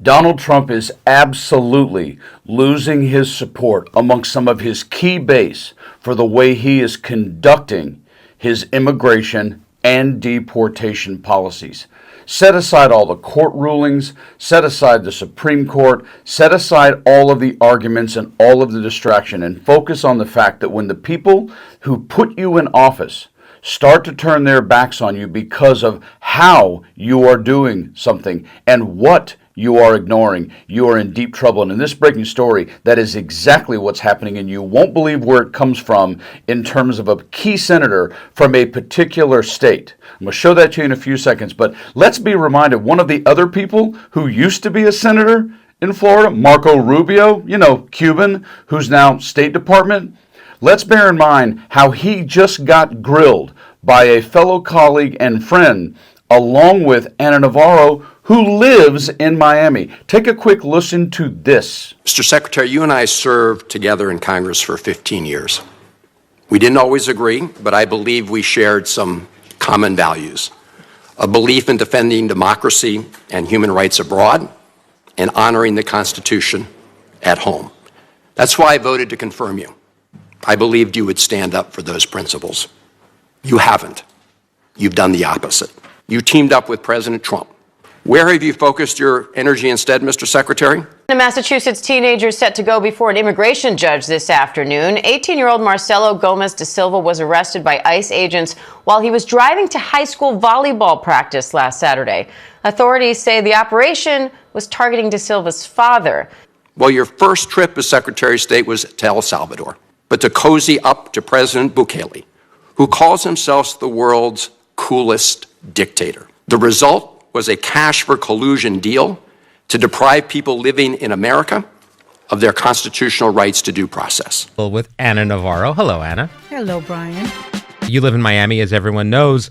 Donald Trump is absolutely losing his support amongst some of his key base for the way he is conducting his immigration and deportation policies. Set aside all the court rulings, set aside the Supreme Court, set aside all of the arguments and all of the distraction, and focus on the fact that when the people who put you in office start to turn their backs on you because of how you are doing something and what you are ignoring, you are in deep trouble. And in this breaking story, that is exactly what's happening, and you won't believe where it comes from in terms of a key senator from a particular state. I'm going to show that to you in a few seconds, but let's be reminded, one of the other people who used to be a senator in Florida, Marco Rubio, Cuban, who's now State Department, let's bear in mind how he just got grilled by a fellow colleague and friend, along with Ana Navarro, who lives in Miami. Take a quick listen to this. Mr. Secretary, you and I served together in Congress for 15 years. We didn't always agree, but I believe we shared some common values. A belief in defending democracy and human rights abroad and honoring the Constitution at home. That's why I voted to confirm you. I believed you would stand up for those principles. You haven't. You've done the opposite. You teamed up with President Trump. Where have you focused your energy instead, Mr. Secretary? A Massachusetts teenager set to go before an immigration judge this afternoon. 18-year-old Marcelo Gomez da Silva was arrested by ICE agents while he was driving to high school volleyball practice last Saturday. Authorities say the operation was targeting da Silva's father. Well, your first trip as Secretary of State was to El Salvador, but to cozy up to President Bukele, who calls himself the world's coolest dictator. The result was a cash for collusion deal to deprive people living in America of their constitutional rights to due process. With Ana Navarro. Hello, Ana. Hello, Brian. You live in Miami, as everyone knows.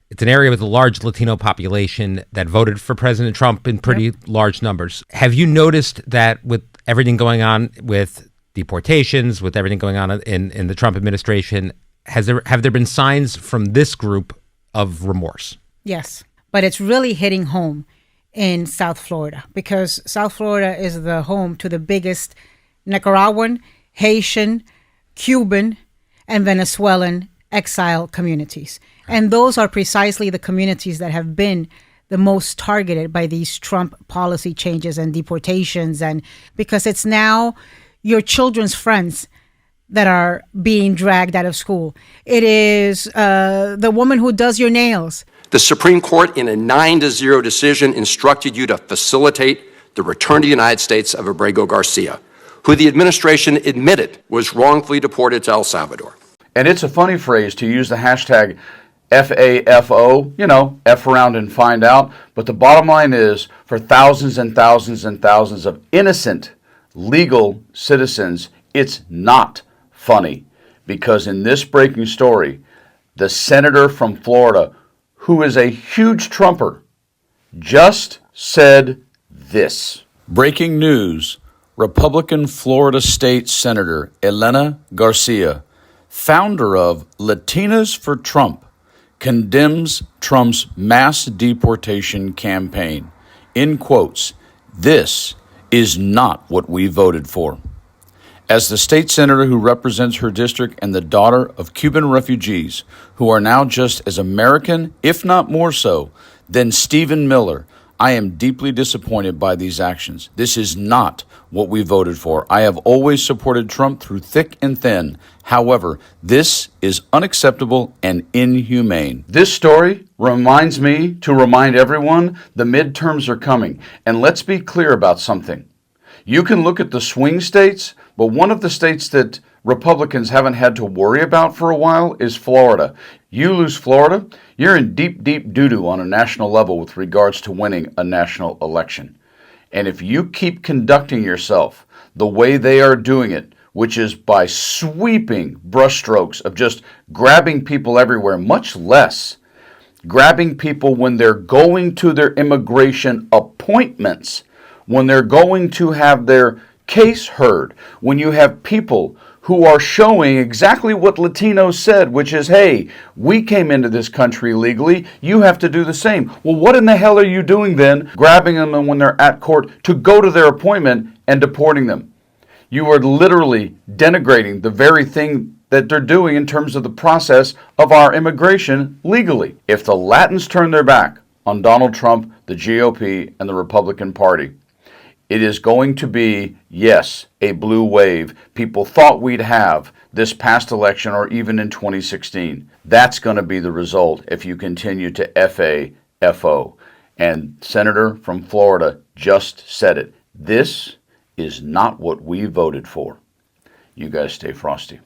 It's an area with a large Latino population that voted for President Trump in pretty large numbers. Have you noticed that with everything going on with deportations, with everything going on in the Trump administration, have there been signs from this group of remorse? Yes, but it's really hitting home in South Florida because South Florida is the home to the biggest Nicaraguan, Haitian, Cuban, and Venezuelan exile communities. And those are precisely the communities that have been the most targeted by these Trump policy changes and deportations. And because it's now your children's friends that are being dragged out of school. It is the woman who does your nails. The Supreme Court, in a 9-0 decision, instructed you to facilitate the return to the United States of Abrego Garcia, who the administration admitted was wrongfully deported to El Salvador. And it's a funny phrase to use the hashtag FAFO, F around and find out. But the bottom line is, for thousands and thousands and thousands of innocent legal citizens, it's not funny. Because in this breaking story, the senator from Florida, who is a huge Trumper, just said this. Breaking news. Republican Florida State Senator Elena Garcia, founder of Latinas for Trump, condemns Trump's mass deportation campaign. In quotes, "This is not what we voted for." As the state senator who represents her district and the daughter of Cuban refugees who are now just as American, if not more so, than Stephen Miller, I am deeply disappointed by these actions. This is not what we voted for. I have always supported Trump through thick and thin. However, this is unacceptable and inhumane. This story reminds me to remind everyone the midterms are coming. And let's be clear about something. You can look at the swing states, but one of the states that Republicans haven't had to worry about for a while is Florida. You lose Florida, you're in deep, deep doo-doo on a national level with regards to winning a national election. And if you keep conducting yourself the way they are doing it, which is by sweeping brushstrokes of just grabbing people everywhere, much less grabbing people when they're going to their immigration appointments, when they're going to have their case heard, when you have people who are showing exactly what Latinos said, which is, hey, we came into this country legally, you have to do the same. Well, what in the hell are you doing then, grabbing them when they're at court to go to their appointment and deporting them? You are literally denigrating the very thing that they're doing in terms of the process of our immigration legally. If the Latins turn their back on Donald Trump, the GOP, and the Republican Party, it is going to be, yes, a blue wave people thought we'd have this past election or even in 2016. That's going to be the result if you continue to FO. And Senator from Florida just said it. This is not what we voted for. You guys stay frosty.